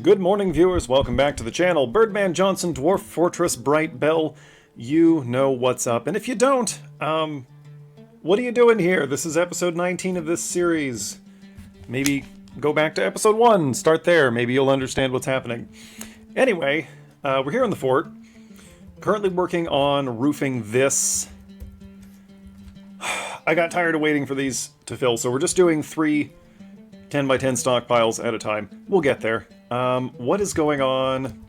Good morning, viewers. Welcome back to the channel. Birdman Johnson, Dwarf Fortress, Brightbell. You know what's up. And if you don't, what are you doing here? This is episode 19 of this series. Maybe go back to episode 1. Start there. Maybe you'll understand what's happening. Anyway, we're here in the fort. Currently working on roofing this. I got tired of waiting for these to fill, so we're just doing 3 10 by 10 stockpiles at a time. We'll get there. What is going on?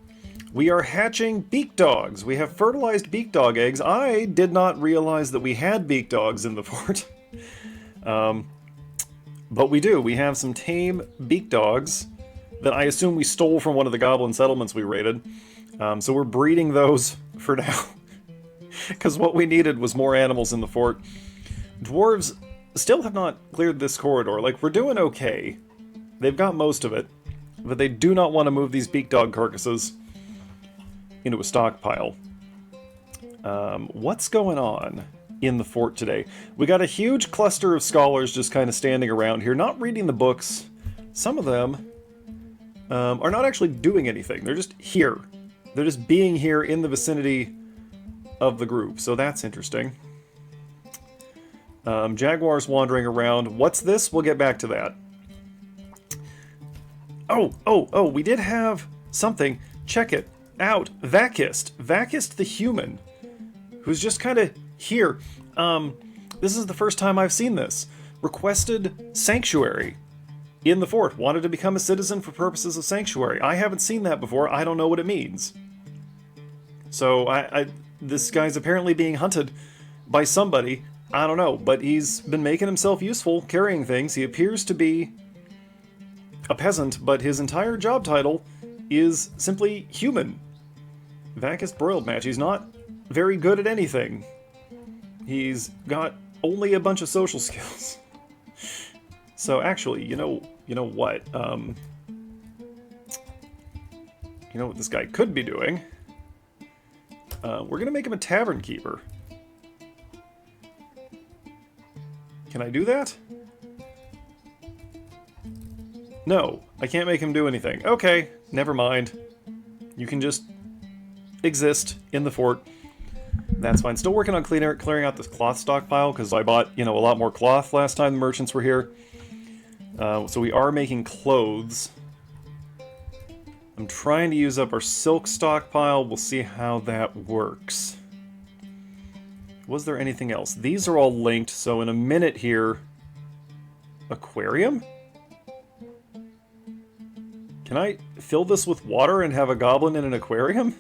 We are hatching beak dogs. We have fertilized beak dog eggs. I did not realize that we had beak dogs in the fort. But we do. We have some tame beak dogs that I assume we stole from one of the goblin settlements we raided. So we're breeding those for now. Because what we needed was more animals in the fort. Dwarves still have not cleared this corridor. Like, we're doing okay. They've got most of it. But they do not want to move these beak dog carcasses into a stockpile. What's going on in the fort today? We got a huge cluster of scholars just kind of standing around here, not reading the books. Some of them are not actually doing anything. They're just here. They're just being here in the vicinity of the group, so that's interesting. Jaguars wandering around. What's this? We'll get back to that. Oh, we did have something. Check it out. Vakist the human, who's just kind of here. This is the first time I've seen this. Requested sanctuary in the fort. Wanted to become a citizen for purposes of sanctuary. I haven't seen that before. I don't know what it means. So this guy's apparently being hunted by somebody. I don't know, but he's been making himself useful, carrying things. He appears to be a peasant, but his entire job title is simply human. Vakist broiled match. He's not very good at anything. He's got only a bunch of social skills. So actually, you know what? You know what this guy could be doing? We're gonna make him a tavern keeper. Can I do that? No, I can't make him do anything. Okay, never mind. You can just exist in the fort. That's fine. Still working on clearing out this cloth stockpile, because I bought, a lot more cloth last time the merchants were here. So we are making clothes. I'm trying to use up our silk stockpile. We'll see how that works. Was there anything else? These are all linked, so in a minute here... Aquarium? Can I fill this with water and have a goblin in an aquarium?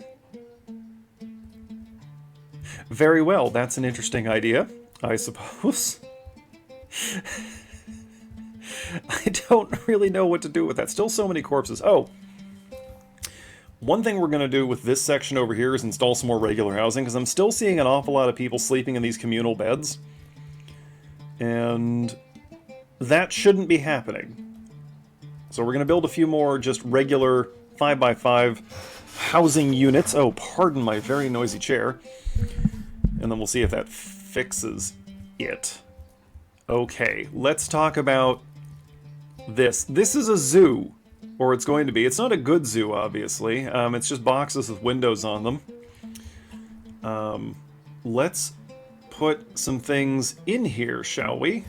Very well, that's an interesting idea, I suppose. I don't really know what to do with that. Still so many corpses. Oh! One thing we're going to do with this section over here is install some more regular housing, because I'm still seeing an awful lot of people sleeping in these communal beds. And that shouldn't be happening. So we're going to build a few more just regular 5x5 housing units. Oh, pardon my very noisy chair. And then we'll see if that fixes it. Okay, let's talk about this. This is a zoo. Or it's going to be. It's not a good zoo, obviously. It's just boxes with windows on them. Let's put some things in here, shall we?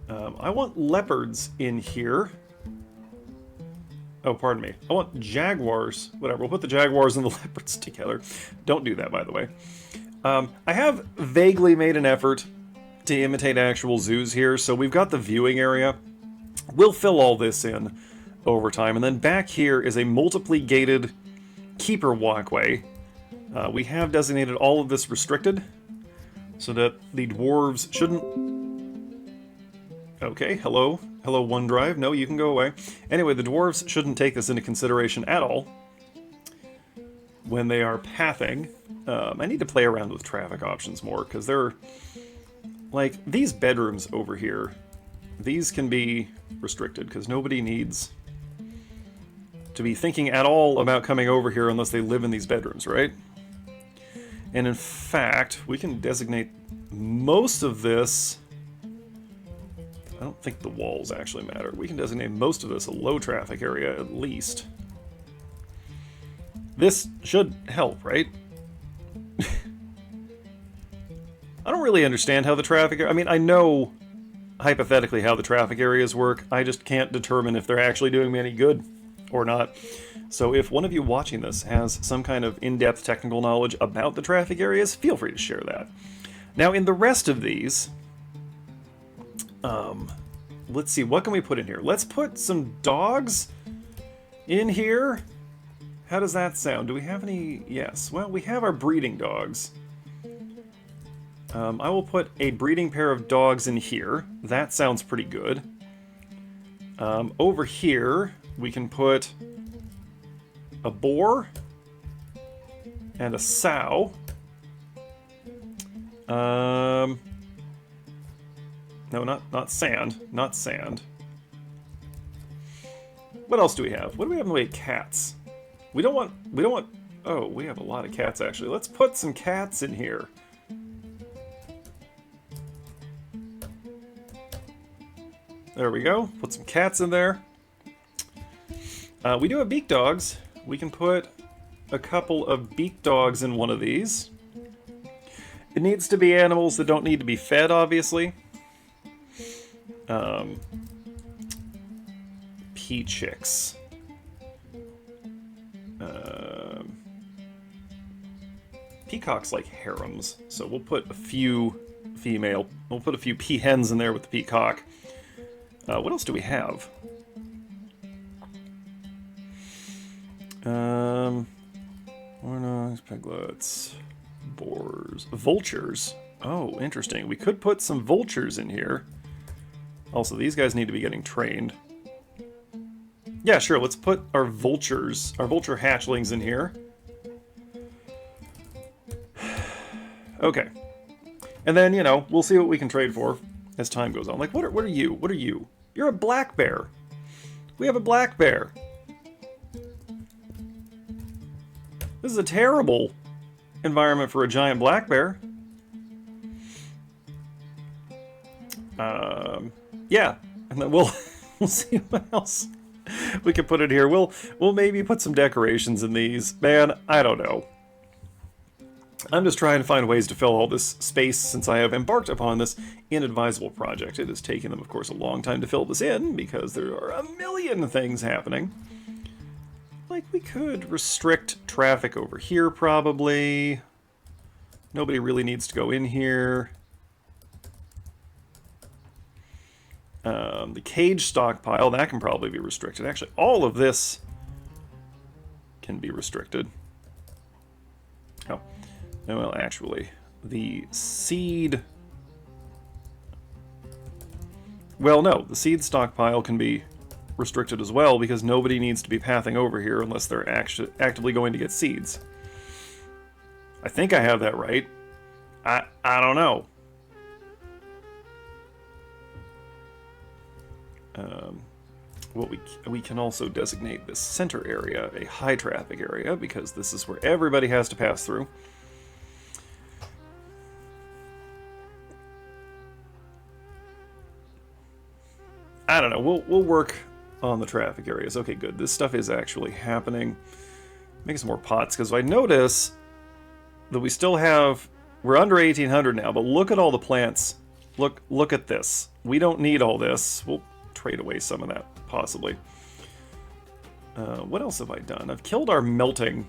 I want leopards in here. Oh, pardon me. I want jaguars. Whatever, we'll put the jaguars and the leopards together. Don't do that, by the way. I have vaguely made an effort to imitate actual zoos here, so we've got the viewing area. We'll fill all this in over time, and then back here is a multiply gated keeper walkway. We have designated all of this restricted, so that the dwarves shouldn't... Okay, hello OneDrive. No, you can go away. Anyway, the dwarves shouldn't take this into consideration at all when they are pathing. I need to play around with traffic options more, because they're... Like, these bedrooms over here... These can be restricted, because nobody needs to be thinking at all about coming over here unless they live in these bedrooms, right? And in fact, we can designate most of this I don't think the walls actually matter. We can designate most of this a low traffic area at least. This should help, right? I don't really understand how the traffic... I mean, I know hypothetically how the traffic areas work. I just can't determine if they're actually doing me any good or not. So if one of you watching this has some kind of in-depth technical knowledge about the traffic areas, feel free to share that. Now, in the rest of these... let's see, what can we put in here? Let's put some dogs in here. How does that sound? Do we have any? Yes. Well, we have our breeding dogs. I will put a breeding pair of dogs in here. That sounds pretty good. Over here, we can put a boar and a sow. No, not sand. Not sand. What else do we have? What do we have in the way of cats? We don't want... Oh, we have a lot of cats, actually. Let's put some cats in here. There we go. Put some cats in there. We do have beak dogs. We can put a couple of beak dogs in one of these. It needs to be animals that don't need to be fed, obviously. Pea chicks. Peacocks like harems, so we'll put a few female. We'll put a few peahens in there with the peacock. What else do we have? Warnogs, piglets, boars, vultures. Oh, interesting. We could put some vultures in here. Also, these guys need to be getting trained. Yeah, sure, let's put our vultures, our vulture hatchlings in here. Okay. And then, you know, we'll see what we can trade for as time goes on. Like, what are you? What are you? You're a black bear. We have a black bear. This is a terrible environment for a giant black bear. Yeah, and then we'll see what else we can put in here. We'll maybe put some decorations in these. Man, I don't know. I'm just trying to find ways to fill all this space since I have embarked upon this inadvisable project. It has taken them, of course, a long time to fill this in because there are a million things happening. Like, we could restrict traffic over here, probably. Nobody really needs to go in here. The cage stockpile, that can probably be restricted. Actually, all of this can be restricted. Oh, no, well, actually, the seed... Well, no, the seed stockpile can be restricted as well because nobody needs to be pathing over here unless they're actively going to get seeds. I think I have that right. I don't know. What we can also designate this center area a high traffic area because this is where everybody has to pass through. I don't know. We'll work on the traffic areas. Okay, good. This stuff is actually happening. Make some more pots because I notice that we still have... We're under 1800 now, but look at all the plants. Look at this. We don't need all this. We'll trade away some of that, possibly. What else have I done? I've killed our melting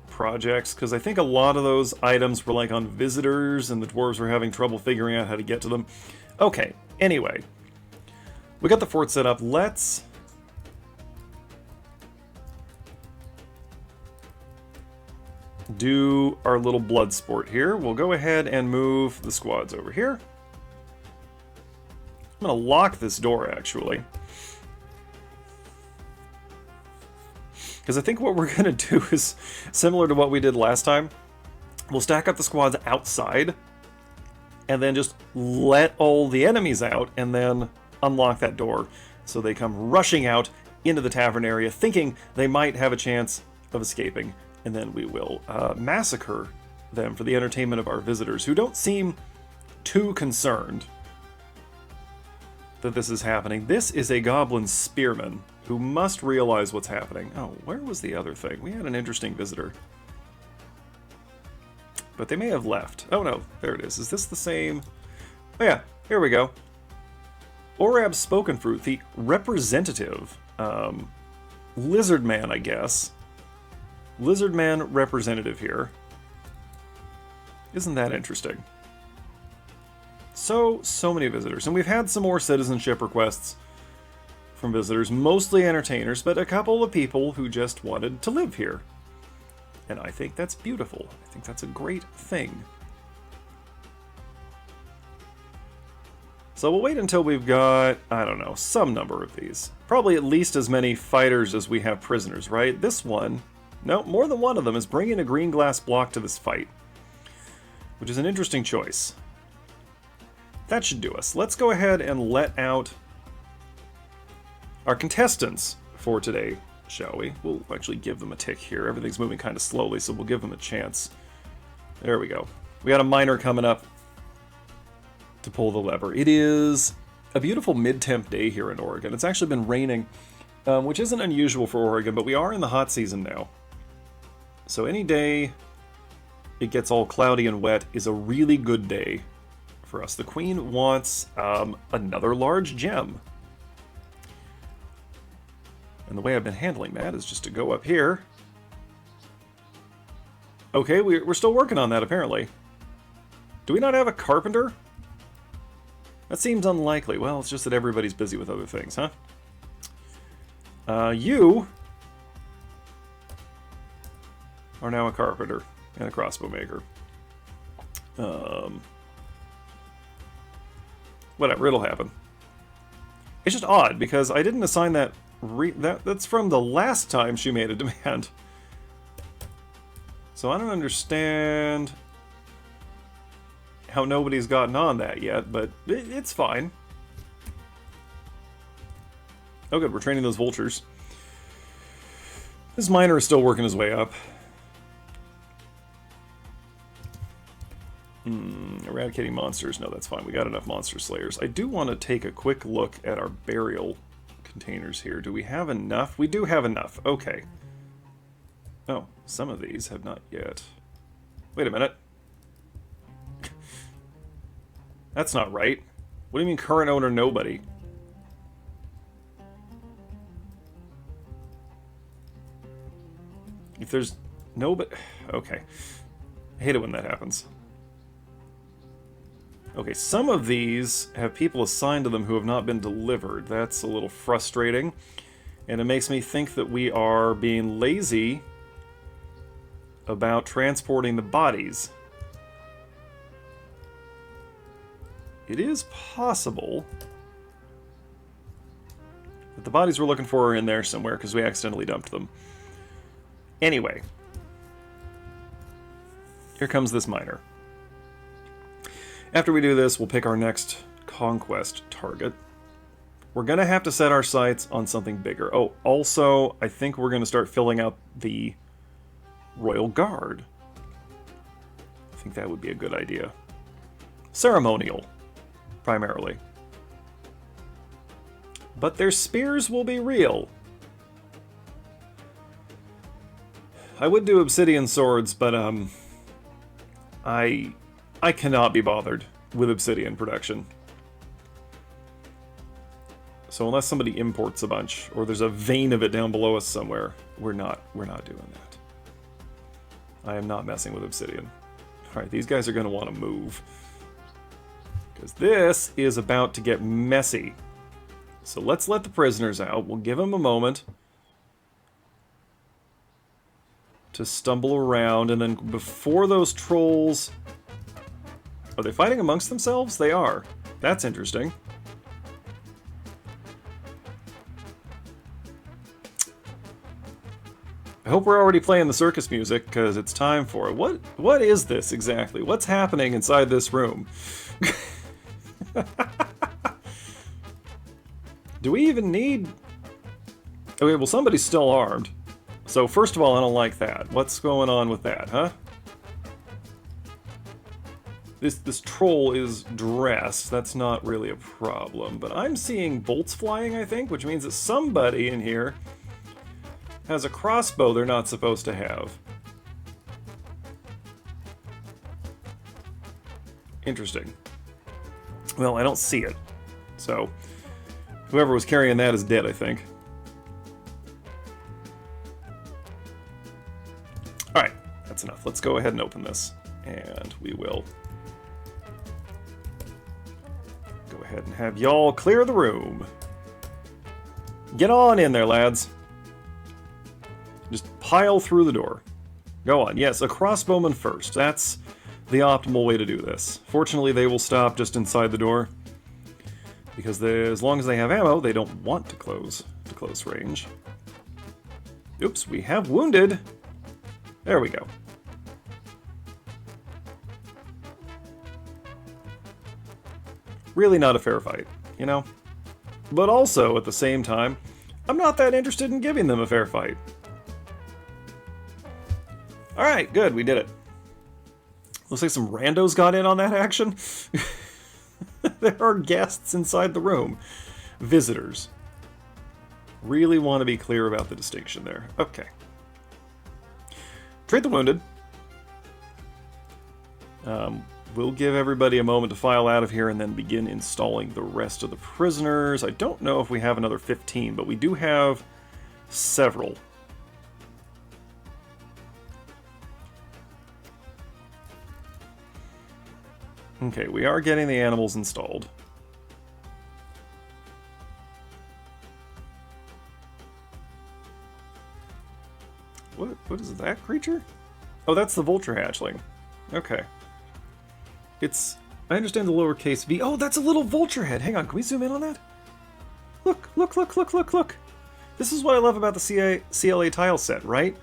projects, because I think a lot of those items were like on visitors, and the dwarves were having trouble figuring out how to get to them. Okay, anyway. We got the fort set up. Let's... do our little blood sport here. We'll go ahead and move the squads over here. I'm going to lock this door, actually. Because I think what we're going to do is similar to what we did last time. We'll stack up the squads outside, and then just let all the enemies out, and then unlock that door. So they come rushing out into the tavern area, thinking they might have a chance of escaping. And then we will massacre them for the entertainment of our visitors, who don't seem too concerned that this is happening. This is a goblin spearman who must realize what's happening. Oh, where was the other thing? We had an interesting visitor. But they may have left. Oh no, there it is. Is this the same? Oh yeah, here we go. Orab's spoken fruit, the representative. Lizard man, I guess. Lizard man representative here. Isn't that interesting? So many visitors. And we've had some more citizenship requests from visitors, mostly entertainers, but a couple of people who just wanted to live here. And I think that's beautiful. I think that's a great thing. So we'll wait until we've got, I don't know, some number of these. Probably at least as many fighters as we have prisoners, right? This one, no, more than one of them is bringing a green glass block to this fight, which is an interesting choice. That should do us. Let's go ahead and let out our contestants for today, shall we? We'll actually give them a tick here. Everything's moving kind of slowly, so we'll give them a chance. There we go. We got a miner coming up to pull the lever. It is a beautiful mid-temp day here in Oregon. It's actually been raining, which isn't unusual for Oregon, but we are in the hot season now. So any day it gets all cloudy and wet is a really good day for us. The Queen wants another large gem. And the way I've been handling that is just to go up here. Okay, we're still working on that, apparently. Do we not have a carpenter? That seems unlikely. Well, it's just that everybody's busy with other things, huh? You are now a carpenter and a crossbow maker. Whatever, it'll happen. It's just odd, because I didn't assign that... That's from the last time she made a demand. So I don't understand how nobody's gotten on that yet, but it's fine. Oh good, we're training those vultures. This miner is still working his way up. Eradicating monsters. No, that's fine. We got enough monster slayers. I do want to take a quick look at our burial containers here. Do we have enough? We do have enough. Okay. Oh, some of these have not yet. Wait a minute. That's not right. What do you mean current owner nobody? If there's nobody... Okay. I hate it when that happens. Okay, some of these have people assigned to them who have not been delivered. That's a little frustrating. And it makes me think that we are being lazy about transporting the bodies. It is possible that the bodies we're looking for are in there somewhere because we accidentally dumped them. Anyway. Here comes this miner. After we do this, we'll pick our next conquest target. We're going to have to set our sights on something bigger. Oh, also, I think we're going to start filling out the Royal Guard. I think that would be a good idea. Ceremonial, primarily. But their spears will be real. I would do obsidian swords, but I cannot be bothered with obsidian production. So unless somebody imports a bunch, or there's a vein of it down below us somewhere, we're not doing that. I am not messing with obsidian. Alright, these guys are going to want to move. Because this is about to get messy. So let's let the prisoners out. We'll give them a moment to stumble around, and then before those trolls... Are they fighting amongst themselves? They are. That's interesting. I hope we're already playing the circus music, because it's time for it. What is this exactly? What's happening inside this room? Do we even need... Okay, well, somebody's still armed. So, first of all, I don't like that. What's going on with that, huh? This troll is dressed. That's not really a problem. But I'm seeing bolts flying, I think, which means that somebody in here has a crossbow they're not supposed to have. Interesting. Well, I don't see it. So, whoever was carrying that is dead, I think. Alright, that's enough. Let's go ahead and open this. And we will go ahead and have y'all clear the room. Get on in there, lads. Just pile through the door. Go on. Yes, a crossbowman first. That's the optimal way to do this. Fortunately, they will stop just inside the door. Because as long as they have ammo, they don't want to close to close range. Oops, we have wounded. There we go. Really not a fair fight, you know? But also, at the same time, I'm not that interested in giving them a fair fight. Alright, good, we did it. Looks like some randos got in on that action. There are guests inside the room. Visitors. Really want to be clear about the distinction there. Okay. Treat the wounded. We'll give everybody a moment to file out of here and then begin installing the rest of the prisoners. I don't know if we have another 15, but we do have several. Okay, we are getting the animals installed. What is that creature? Oh, that's the vulture hatchling. Okay. I understand the lowercase v. Oh, that's a little vulture head. Hang on, can we zoom in on that? Look, look, look, look, look, look. This is what I love about the CLA tile set, right?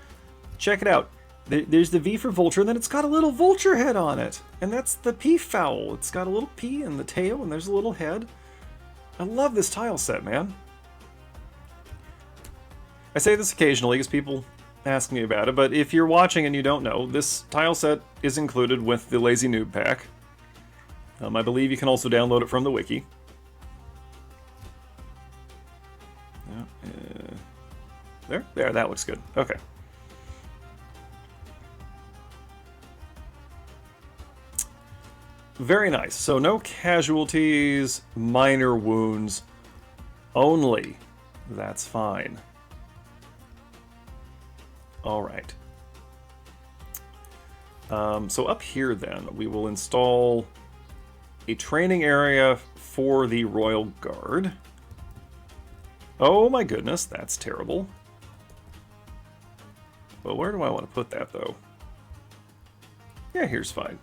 Check it out. There's the V for vulture, and then it's got a little vulture head on it. And that's the peafowl. It's got a little P in the tail, and there's a little head. I love this tile set, man. I say this occasionally because people ask me about it, but if you're watching and you don't know, this tile set is included with the Lazy Noob Pack. I believe you can also download it from the wiki. There, that looks good. Okay. Very nice. So no casualties, minor wounds only. That's fine. All right. So up here then, we will install a training area for the Royal Guard. Oh my goodness, that's terrible. Well, where do I want to put that though? Yeah, here's fine.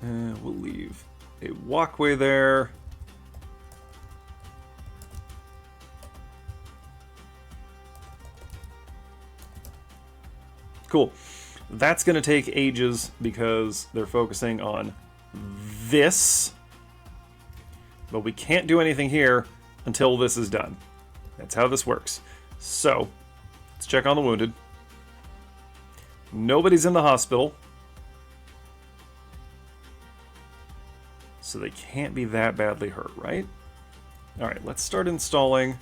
We'll leave a walkway there. Cool. That's going to take ages because they're focusing on this. But we can't do anything here until this is done. That's how this works. So, let's check on the wounded. Nobody's in the hospital. So they can't be that badly hurt, right? Alright, let's start installing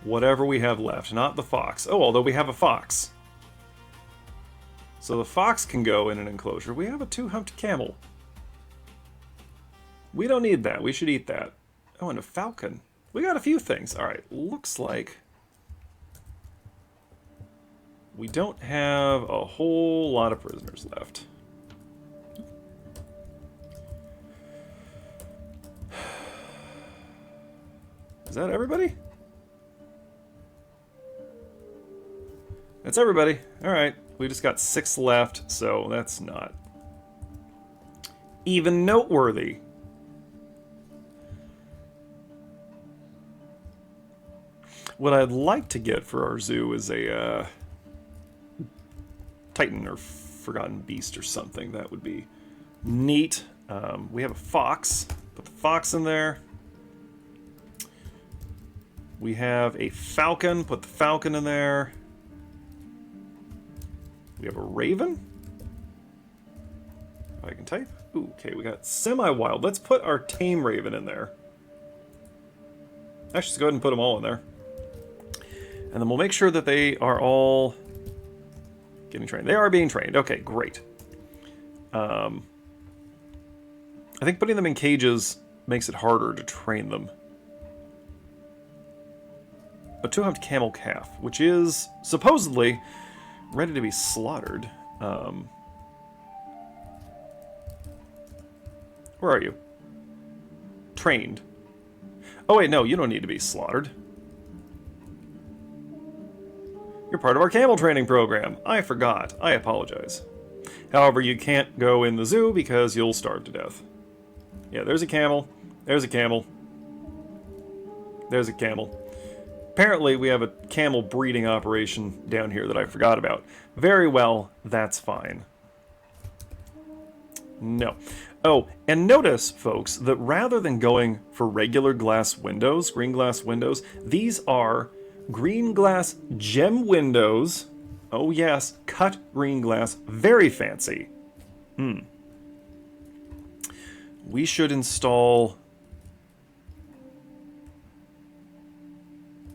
whatever we have left. Not the fox. Oh, although we have a fox. So the fox can go in an enclosure. We have a two-humped camel. We don't need that. We should eat that. Oh, and a falcon. We got a few things. Alright, looks like we don't have a whole lot of prisoners left. Is that everybody? That's everybody. Alright, we just got 6 left, so that's not even noteworthy. What I'd like to get for our zoo is a Titan or Forgotten Beast or something. That would be neat. We have a fox. Put the fox in there. We have a falcon. Put the falcon in there. We have a raven. If I can type. Ooh, okay, we got semi-wild. Let's put our tame raven in there. Actually, let's go ahead and put them all in there. And then we'll make sure that they are all getting trained. They are being trained. Okay, great. I think putting them in cages makes it harder to train them. A two-humped camel calf, which is supposedly ready to be slaughtered. Where are you? Trained. Oh wait, no, you don't need to be slaughtered. You're part of our camel training program. I forgot. I apologize. However, you can't go in the zoo because you'll starve to death. Yeah, there's a camel. There's a camel. There's a camel. Apparently, we have a camel breeding operation down here that I forgot about. Very well, that's fine. No. Oh, and notice, folks, that rather than going for regular glass windows, green glass windows, these are green glass gem windows. Oh yes, cut green glass. Very fancy. We should install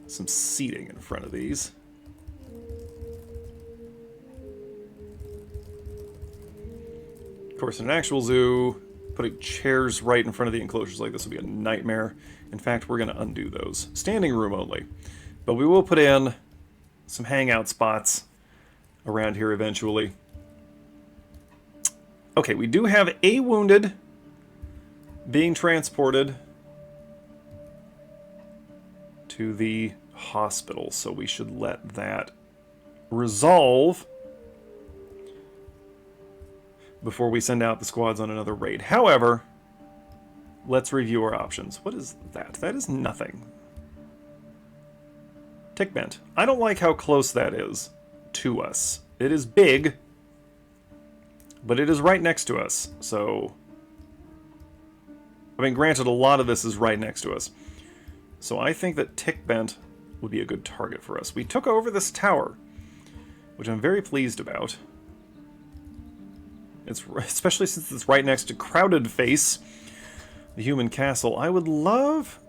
some seating in front of these. Of course, in an actual zoo, putting chairs right in front of the enclosures like this would be a nightmare. In fact, we're going to undo those. Standing room only. But we will put in some hangout spots around here eventually. Okay, we do have a wounded being transported to the hospital, so we should let that resolve before we send out the squads on another raid. However, let's review our options. What is that? That is nothing. Tick bent. I don't like how close that is to us. It is big, but it is right next to us, so... I mean, granted, a lot of this is right next to us. So I think that tick bent would be a good target for us. We took over this tower, which I'm very pleased about. It's especially since it's right next to Crowded Face, the human castle. I would love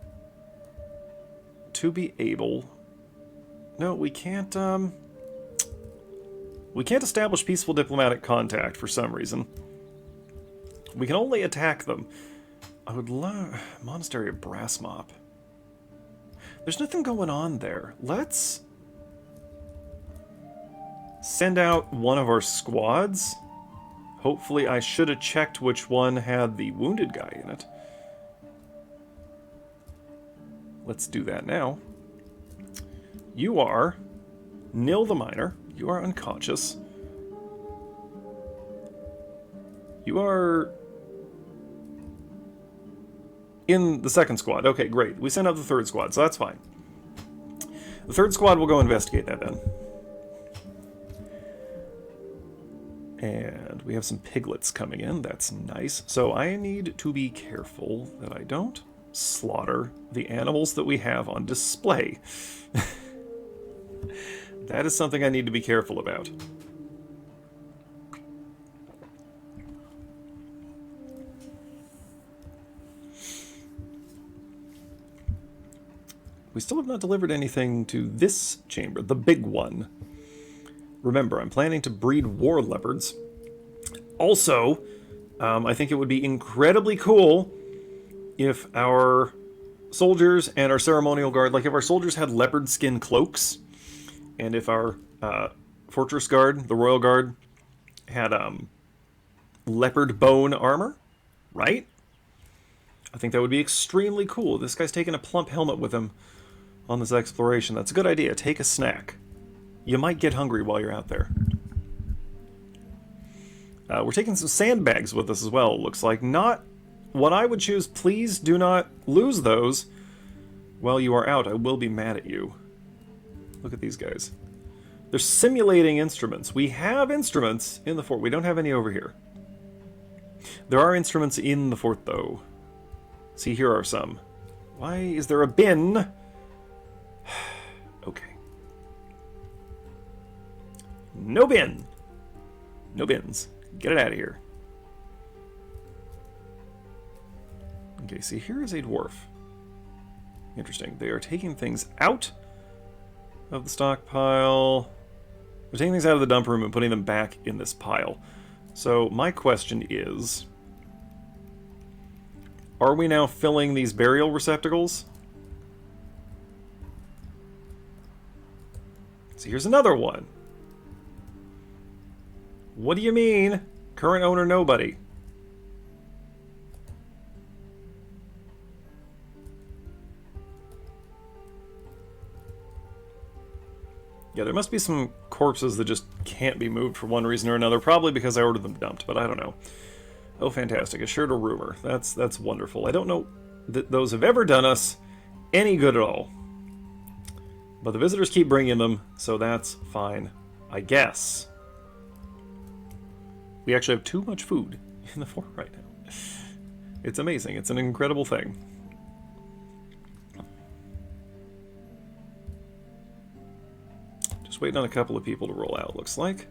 to be able... No, we can't establish peaceful diplomatic contact for some reason. We can only attack them. I would love... Monastery of Brassmop. There's nothing going on there. Let's send out one of our squads. Hopefully, I should have checked which one had the wounded guy in it. Let's do that now. You are Nil the Miner. You are unconscious. You are in the second squad. Okay, great. We sent out the third squad, so that's fine. The third squad will go investigate that then. And we have some piglets coming in. That's nice. So I need to be careful that I don't slaughter the animals that we have on display. That is something I need to be careful about. We still have not delivered anything to this chamber, the big one. Remember, I'm planning to breed war leopards. Also, I think it would be incredibly cool if our soldiers and our ceremonial guard, like if our soldiers had leopard skin cloaks, and if our fortress guard, the royal guard, had leopard bone armor, right? I think that would be extremely cool. This guy's taking a plump helmet with him on this exploration. That's a good idea. Take a snack. You might get hungry while you're out there. We're taking some sandbags with us as well, it looks like. Not what I would choose. Please do not lose those while you are out. I will be mad at you. Look at these guys. They're simulating instruments. We have instruments in the fort. We don't have any over here. There are instruments in the fort, though. See, here are some. Why is there a bin? Okay. No bin. No bins. Get it out of here. Okay, see, here is a dwarf. Interesting. They are taking things out of the stockpile. They're taking things out of the dump room and putting them back in this pile. So my question is, are we now filling these burial receptacles? So here's another one. What do you mean? Current owner, nobody. Yeah, there must be some corpses that just can't be moved for one reason or another, probably because I ordered them dumped, but I don't know. Oh, fantastic. Assured a rumor. That's wonderful. I don't know that those have ever done us any good at all. But the visitors keep bringing them, so that's fine, I guess. We actually have too much food in the fort right now. It's amazing. It's an incredible thing. Just waiting on a couple of people to roll out, looks like.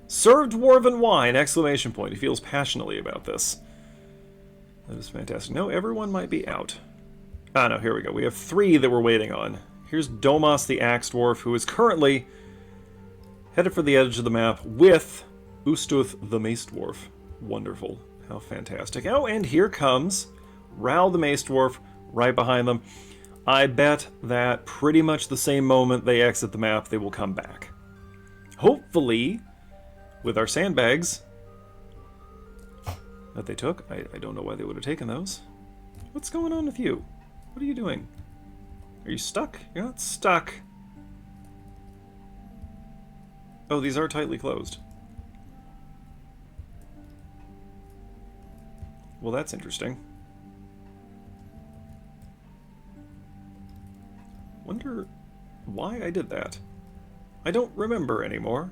Serve dwarven wine! Exclamation point. He feels passionately about this. That is fantastic. No, everyone might be out. Ah, no, here we go. We have 3 that we're waiting on. Here's Domas the Axe Dwarf, who is currently headed for the edge of the map with Ustuth the Mace Dwarf. Wonderful. How fantastic. Oh, and here comes Ral the Mace Dwarf right behind them. I bet that pretty much the same moment they exit the map, they will come back. Hopefully, with our sandbags that they took. I don't know why they would have taken those. What's going on with you? What are you doing? Are you stuck? You're not stuck. Oh, these are tightly closed. Well, that's interesting. Wonder why I did that. I don't remember anymore.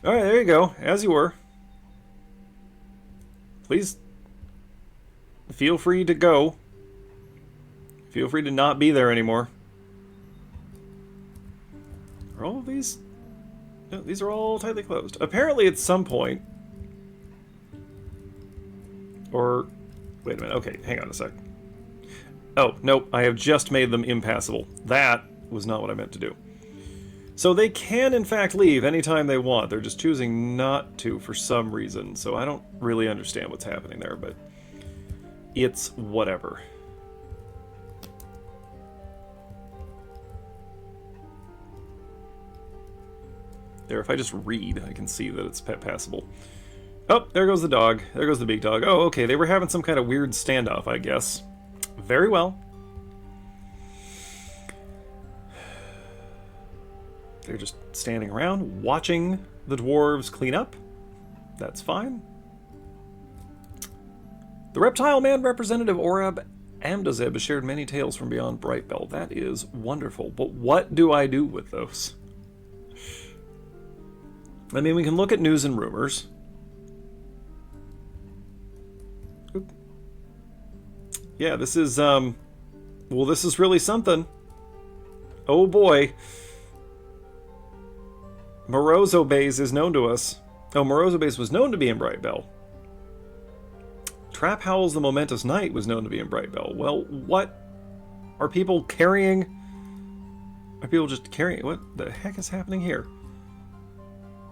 Alright, there you go. As you were. Please feel free to go. Feel free to not be there anymore. Are all of these... No, these are all tightly closed. Apparently at some point... Or... Wait a minute. Okay, hang on a sec. Oh, nope. I have just made them impassable. That was not what I meant to do. So they can, in fact, leave anytime they want. They're just choosing not to for some reason. So I don't really understand what's happening there, but it's whatever. There, if I just read, I can see that it's passable. Oh, there goes the dog. There goes the big dog. Oh, okay, they were having some kind of weird standoff, I guess. Very well. They're just standing around, watching the dwarves clean up. That's fine. The reptile man representative Orab Amdazeb has shared many tales from beyond Brightbell. That is wonderful. But what do I do with those? I mean, we can look at news and rumors. Oop. Yeah, this is, well, this is really something. Oh boy. Morozo Bays is known to us. Oh, Morozo Bays was known to be in Brightbell. Trap Howls the Momentous Knight was known to be in Brightbell. Well, what? Are people carrying... Are people just carrying... What the heck is happening here?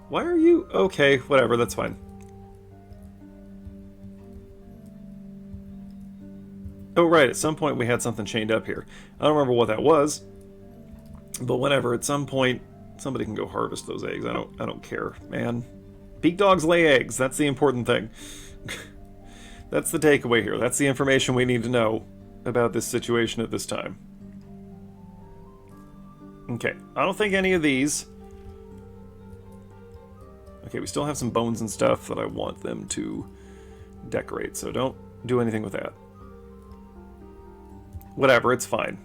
Why are you... Okay, whatever, that's fine. Oh, right, at some point we had something chained up here. I don't remember what that was. But whatever, at some point... Somebody can go harvest those eggs. I don't care, man. Peak dogs lay eggs. That's the important thing. That's the takeaway here. That's the information we need to know about this situation at this time. Okay, I don't think any of these... Okay, we still have some bones and stuff that I want them to decorate, so don't do anything with that. Whatever, it's fine.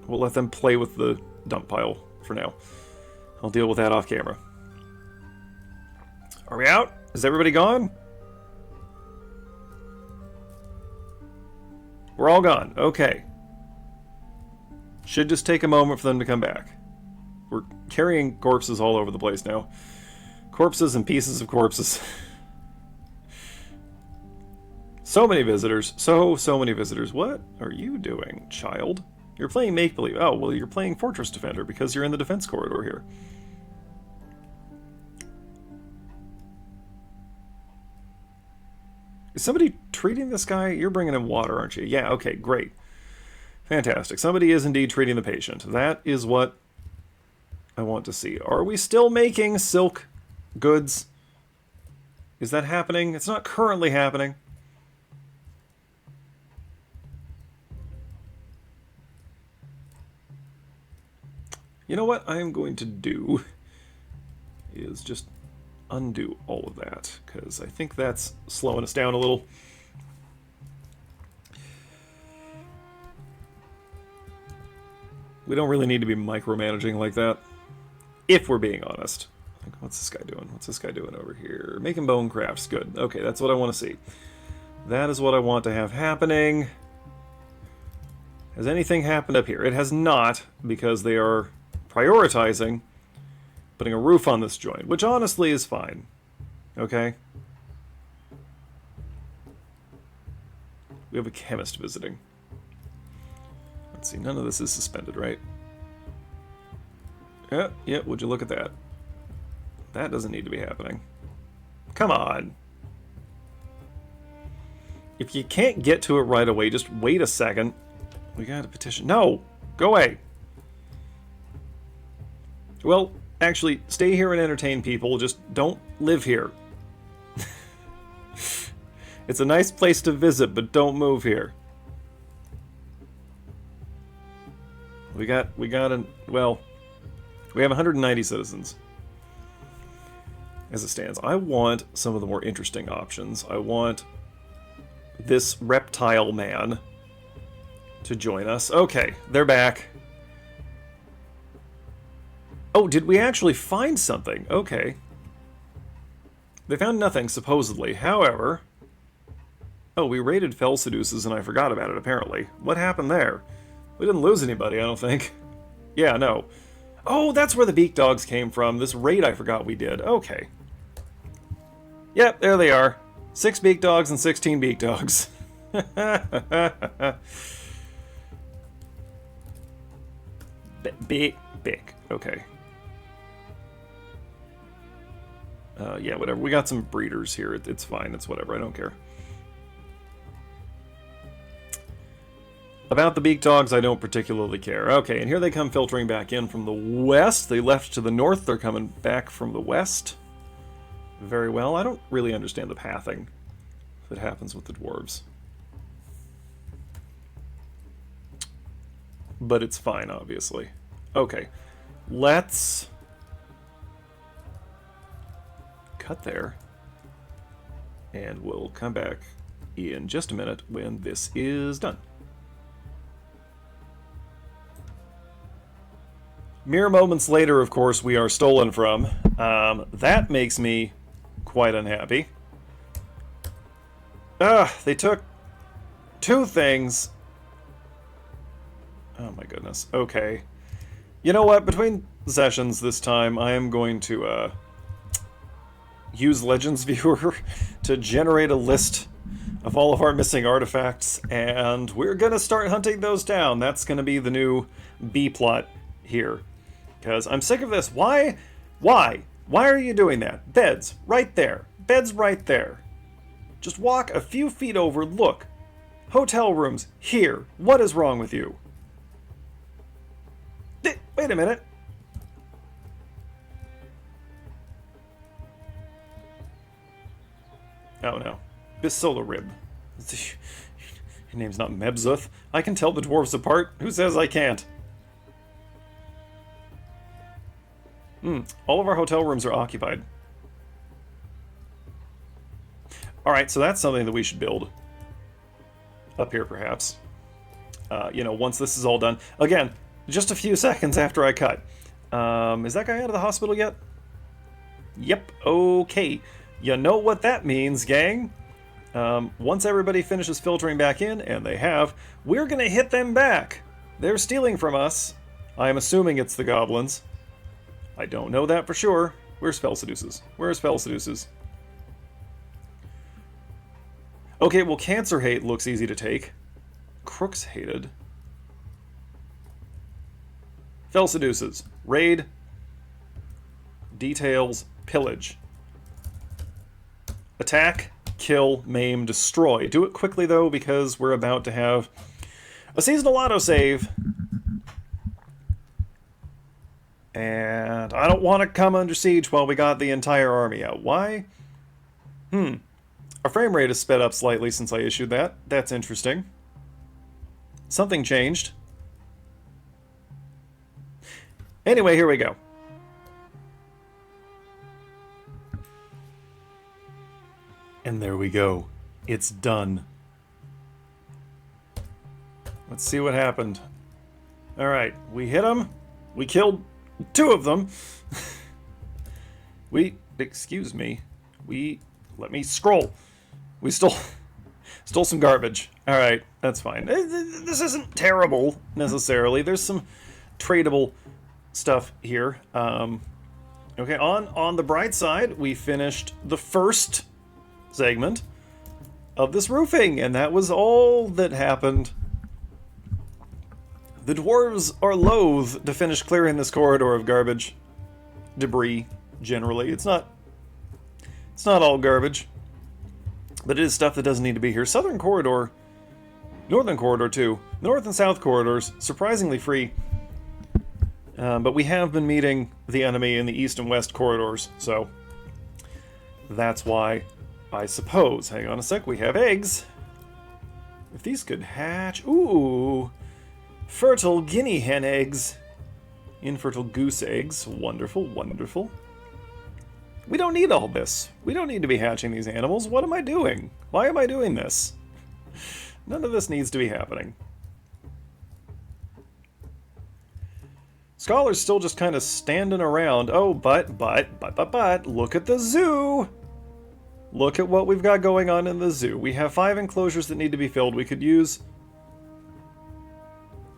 We'll let them play with the dump pile for now. I'll deal with that off camera. Are we out? Is everybody gone? We're all gone. Okay. Should just take a moment for them to come back. We're carrying corpses all over the place now. Corpses and pieces of corpses. So many visitors. So many visitors. What are you doing, child? You're playing make-believe. Oh, well, you're playing Fortress Defender because you're in the defense corridor here. Is somebody treating this guy? You're bringing him water, aren't you? Yeah, okay, great. Fantastic. Somebody is indeed treating the patient. That is what I want to see. Are we still making silk goods? Is that happening? It's not currently happening. You know what I'm going to do is just undo all of that, because I think that's slowing us down a little. We don't really need to be micromanaging like that, if we're being honest. Like, what's this guy doing? What's this guy doing over here? Making bone crafts. Good. Okay, that's what I want to see. That is what I want to have happening. Has anything happened up here? It has not, because they are prioritizing putting a roof on this joint, which honestly is fine. Okay? We have a chemist visiting. Let's see, none of this is suspended, right? Yeah, would you look at that? That doesn't need to be happening. Come on! If you can't get to it right away, just wait a second. We got a petition. No! Go away! Well, actually, stay here and entertain people. Just don't live here. It's a nice place to visit, but don't move here. We have 190 citizens. As it stands. I want some of the more interesting options. I want this reptile man to join us. Okay, they're back. Oh, did we actually find something? Okay. They found nothing, supposedly. However... Oh, we raided Fell Seduces and I forgot about it, apparently. What happened there? We didn't lose anybody, I don't think. Yeah, no. Oh, that's where the beak dogs came from. This raid I forgot we did. Okay. Yep, there they are. 6 beak dogs and 16 beak dogs. Big. Okay. Yeah, whatever. We got some breeders here. It's fine. It's whatever. I don't care. About the beak dogs, I don't particularly care. Okay, and here they come filtering back in from the west. They left to the north. They're coming back from the west. Very well. I don't really understand the pathing that happens with the dwarves. But it's fine, obviously. Okay. Let's cut there. And we'll come back in just a minute when this is done. Mere moments later, of course, we are stolen from. That makes me quite unhappy. They took 2 things. Oh my goodness. Okay. You know what? Between sessions this time, I am going to use Legends Viewer to generate a list of all of our missing artifacts, and we're going to start hunting those down. That's going to be the new B-plot here. Because I'm sick of this. Why? Why are you doing that? Beds, right there. Beds right there. Just walk a few feet over, look. Hotel rooms, here. What is wrong with you? Wait a minute. Oh no. Bisola Rib. Your name's not Mebzuth. I can tell the dwarves apart. Who says I can't? All of our hotel rooms are occupied. Alright, so that's something that we should build. Up here, perhaps. Once this is all done. Again, just a few seconds after I cut. Is that guy out of the hospital yet? Yep, okay. You know what that means, gang. Once everybody finishes filtering back in, and they have, we're gonna hit them back. They're stealing from us. I'm assuming it's the goblins. I don't know that for sure. Where's Fel Seduces? Where's Fel Seduces? Okay, well, Cancer Hate looks easy to take. Crooks Hated. Fel Seduces. Raid. Details. Pillage. Attack. Kill. Maim. Destroy. Do it quickly, though, because we're about to have a seasonal autosave. And I don't want to come under siege while we got the entire army out. Why? Our frame rate has sped up slightly since I issued that. That's interesting. Something changed. Anyway, here we go. And there we go. It's done. Let's see what happened. Alright, we hit them. We killed 2 of them. Excuse me. Let me scroll. We stole some garbage. Alright, that's fine. This isn't terrible, necessarily. There's some tradable stuff here. Okay, on the bright side, we finished the first segment of this roofing, and that was all that happened. The dwarves are loath to finish clearing this corridor of garbage. Debris, generally. It's not all garbage. But it is stuff that doesn't need to be here. Southern corridor, northern corridor too. North and south corridors, surprisingly free. But we have been meeting the enemy in the east and west corridors, so that's why, I suppose. Hang on a sec, we have eggs. If these could hatch... Ooh! Fertile guinea hen eggs. Infertile goose eggs. Wonderful, wonderful. We don't need all this. We don't need to be hatching these animals. What am I doing? Why am I doing this? None of this needs to be happening. Scholars still just kind of standing around. Oh, but, look at the zoo! Look at what we've got going on in the zoo. We have 5 enclosures that need to be filled. We could use...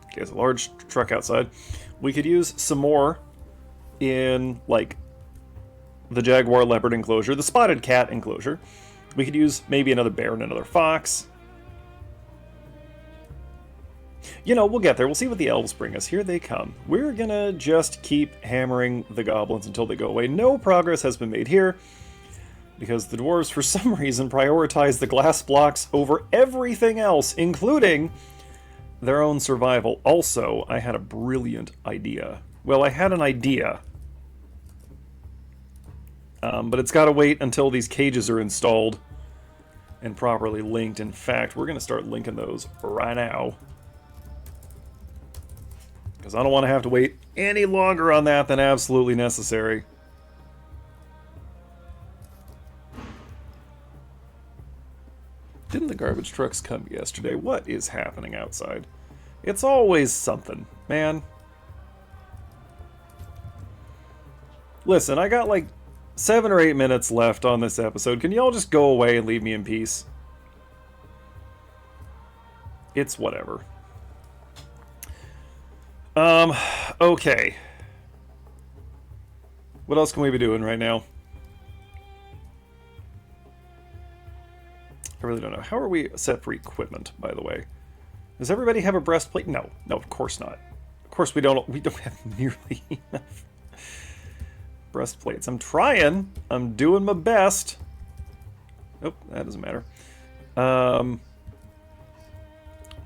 Okay, there's a large truck outside. We could use some more in, like, the jaguar leopard enclosure, the spotted cat enclosure. We could use maybe another bear and another fox. You know, we'll get there. We'll see what the elves bring us. Here they come. We're gonna just keep hammering the goblins until they go away. No progress has been made here, because the dwarves, for some reason, prioritize the glass blocks over everything else, including their own survival. Also, I had a brilliant idea. Well, I had an idea. But it's got to wait until these cages are installed and properly linked. In fact, we're going to start linking those right now, because I don't want to have to wait any longer on that than absolutely necessary. Didn't the garbage trucks come yesterday? What is happening outside? It's always something, man. Listen, I got like 7 or 8 minutes left on this episode. Can y'all just go away and leave me in peace? It's whatever. Okay. What else can we be doing right now? I really don't know. How are we set for equipment, by the way? Does everybody have a breastplate? No. No, of course not. Of course we don't have nearly enough breastplates. I'm trying. I'm doing my best. Oh, that doesn't matter.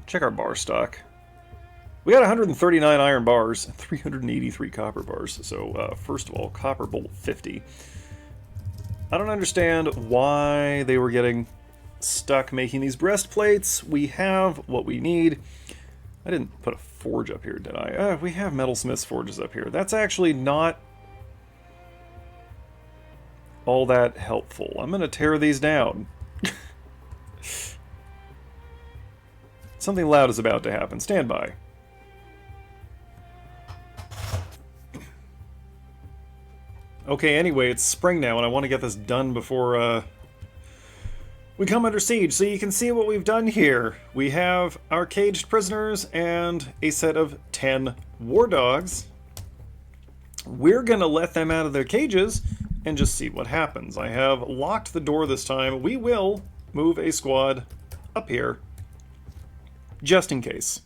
Check our bar stock. We got 139 iron bars, 383 copper bars. So, first of all, copper bolt 50. I don't understand why they were getting stuck making these breastplates. We have what we need. I didn't put a forge up here, did I? We have metalsmith's forges up here. That's actually not all that helpful. I'm gonna tear these down. Something loud is about to happen. Stand by. Okay, anyway, it's spring now, and I want to get this done before, we come under siege. So you can see what we've done here. We have our caged prisoners and a set of 10 war dogs. We're gonna let them out of their cages and just see what happens. I have locked the door this time. We will move a squad up here, just in case.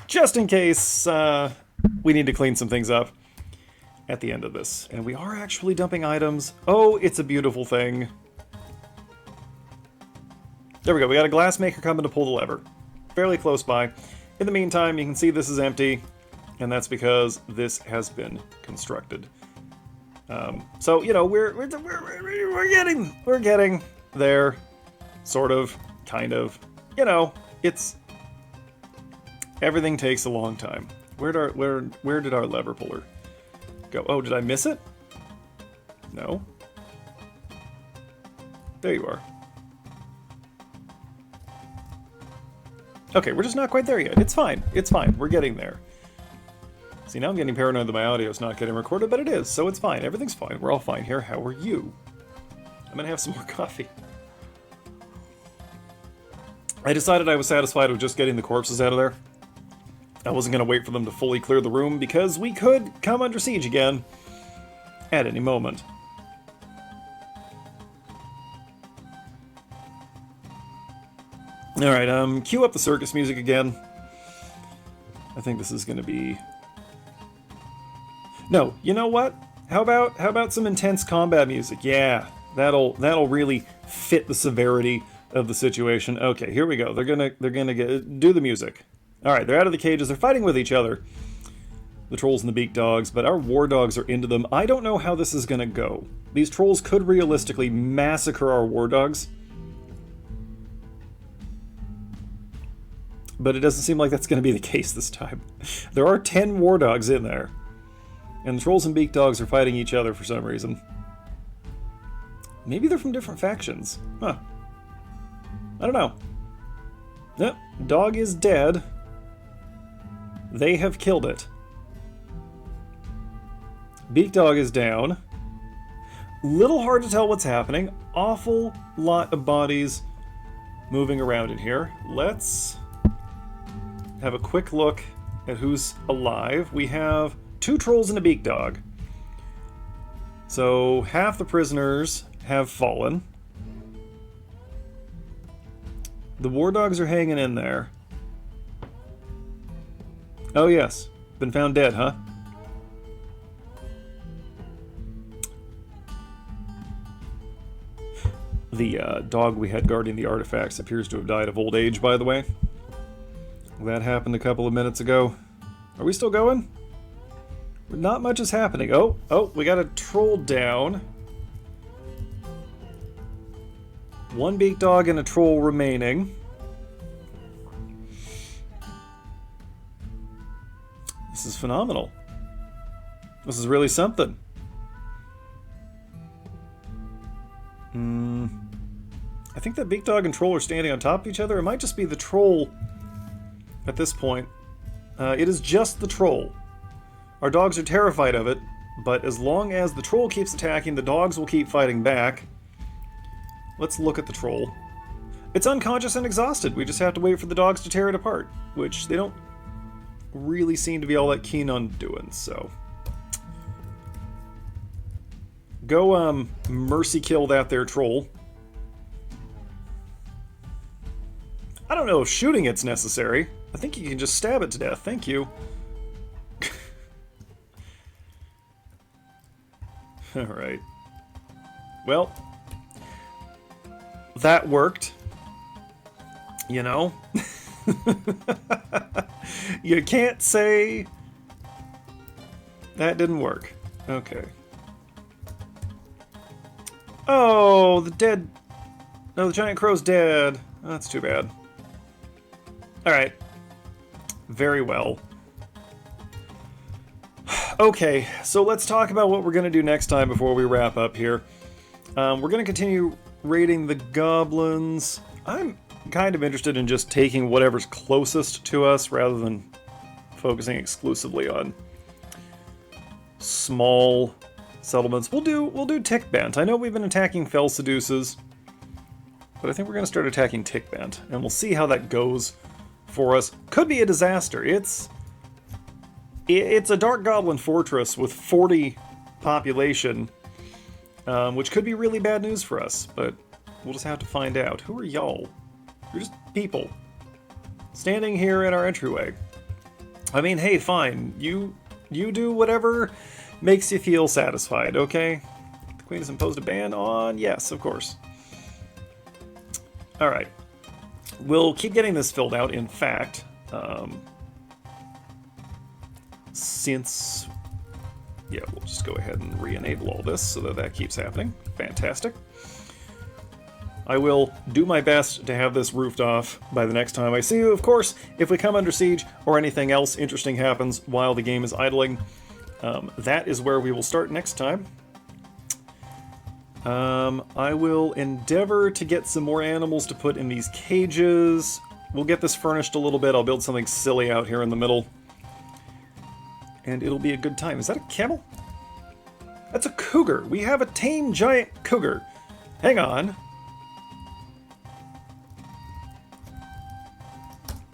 Just in case we need to clean some things up at the end of this. And we are actually dumping items. Oh, it's a beautiful thing. There we go. We got a glass maker coming to pull the lever. Fairly close by. In the meantime, you can see this is empty, and that's because this has been constructed. So, you know, we're getting there, sort of, kind of. You know, it's... Everything takes a long time. Where did our lever puller go? Oh, did I miss it? No. There you are. Okay, we're just not quite there yet. It's fine. It's fine. We're getting there. See, now I'm getting paranoid that my audio's not getting recorded, but it is, so it's fine. Everything's fine. We're all fine here. How are you? I'm gonna have some more coffee. I decided I was satisfied with just getting the corpses out of there. I wasn't gonna wait for them to fully clear the room, because we could come under siege again at any moment. Alright, cue up the circus music again. I think this is gonna be... No, you know what? How about some intense combat music? Yeah, that'll really fit the severity of the situation. Okay, here we go. They're gonna do the music. Alright, they're out of the cages, they're fighting with each other. The trolls and the beak dogs, but our war dogs are into them. I don't know how this is gonna go. These trolls could realistically massacre our war dogs. But it doesn't seem like that's going to be the case this time. There are 10 war dogs in there. And the trolls and beak dogs are fighting each other for some reason. Maybe they're from different factions. Huh. I don't know. Yep, dog is dead. They have killed it. Beak dog is down. Little hard to tell what's happening. Awful lot of bodies moving around in here. Let's have a quick look at who's alive. We have 2 trolls and a beak dog. So half the prisoners have fallen. The war dogs are hanging in there. Oh yes, been found dead, huh? The dog we had guarding the artifacts appears to have died of old age, by the way. That happened a couple of minutes ago. Are we still going? Not much is happening. Oh, we got a troll down. 1 beak dog and a troll remaining. This is phenomenal. This is really something. I think that beak dog and troll are standing on top of each other. It might just be the troll at this point. It is just the troll. Our dogs are terrified of it, but as long as the troll keeps attacking, the dogs will keep fighting back. Let's look at the troll. It's unconscious and exhausted. We just have to wait for the dogs to tear it apart, which they don't really seem to be all that keen on doing, so... Go, mercy kill that there troll. I don't know if shooting it's necessary. I think you can just stab it to death. Thank you. Alright. Well, that worked. You know? You can't say that didn't work. Okay. Oh, the dead... No, the giant crow's dead. Oh, that's too bad. Alright. Very well. Okay, so let's talk about what we're going to do next time before we wrap up here. We're going to continue raiding the goblins. I'm kind of interested in just taking whatever's closest to us rather than focusing exclusively on small settlements. We'll do Tickbant. I know we've been attacking Fell Seduces, but I think we're going to start attacking Tickbant, and we'll see how that goes for us. Could be a disaster. It's a Dark Goblin fortress with 40 population, which could be really bad news for us, but we'll just have to find out. Who are y'all? You're just people standing here in our entryway. I mean, hey, fine. You do whatever makes you feel satisfied, okay? The Queen has imposed a ban on... Yes, of course. Alright. We'll keep getting this filled out, in fact. Since... Yeah, we'll just go ahead and re-enable all this so that that keeps happening. Fantastic. I will do my best to have this roofed off by the next time I see you. Of course, if we come under siege or anything else interesting happens while the game is idling, that is where we will start next time. I will endeavor to get some more animals to put in these cages. We'll get this furnished a little bit. I'll build something silly out here in the middle. And it'll be a good time. Is that a camel? That's a cougar. We have a tame giant cougar. Hang on.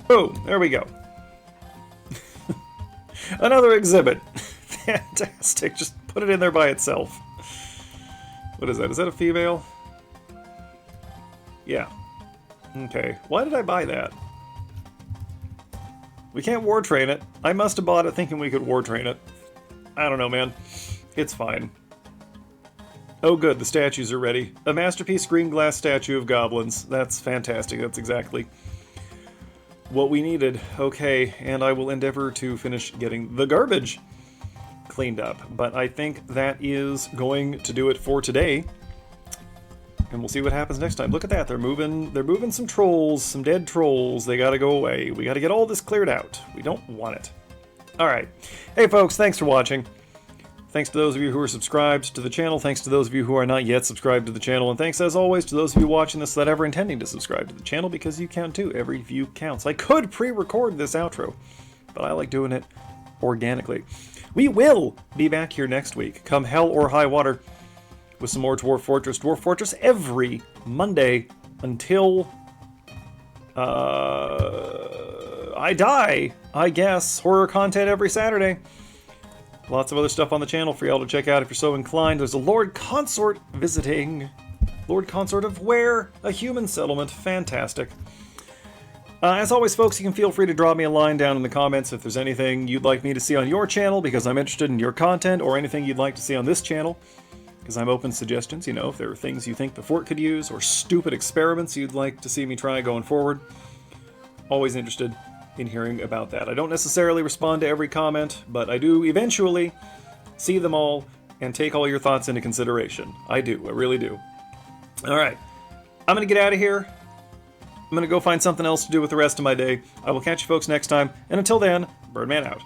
Boom, there we go. Another exhibit. Fantastic, just put it in there by itself. What is that? Is that a female? Yeah. Okay, why did I buy that? We can't war train it. I must have bought it thinking we could war train it. I don't know, man. It's fine. Oh good, the statues are ready. A masterpiece green glass statue of goblins. That's fantastic, that's exactly what we needed. Okay, and I will endeavor to finish getting the garbage cleaned up. But I think that is going to do it for today. And we'll see what happens next time. Look at that, they're moving some trolls, some dead trolls. They gotta go away. We gotta get all this cleared out. We don't want it. Alright. Hey folks, thanks for watching. Thanks to those of you who are subscribed to the channel. Thanks to those of you who are not yet subscribed to the channel. And thanks, as always, to those of you watching this that ever intending to subscribe to the channel, because you count too. Every view counts. I could pre-record this outro, but I like doing it organically. We will be back here next week, come hell or high water, with some more Dwarf Fortress. Dwarf Fortress every Monday until I die, I guess. Horror content every Saturday. Lots of other stuff on the channel for y'all to check out if you're so inclined. There's a Lord Consort visiting. Lord Consort of where? A human settlement. Fantastic. As always, folks, you can feel free to drop me a line down in the comments if there's anything you'd like me to see on your channel, because I'm interested in your content, or anything you'd like to see on this channel, because I'm open to suggestions. You know, if there are things you think the fort could use, or stupid experiments you'd like to see me try going forward. Always interested in hearing about that. I don't necessarily respond to every comment, but I do eventually see them all and take all your thoughts into consideration. I do, I really do. Alright, I'm gonna get out of here. I'm gonna go find something else to do with the rest of my day. I will catch you folks next time, and until then, Birdman out.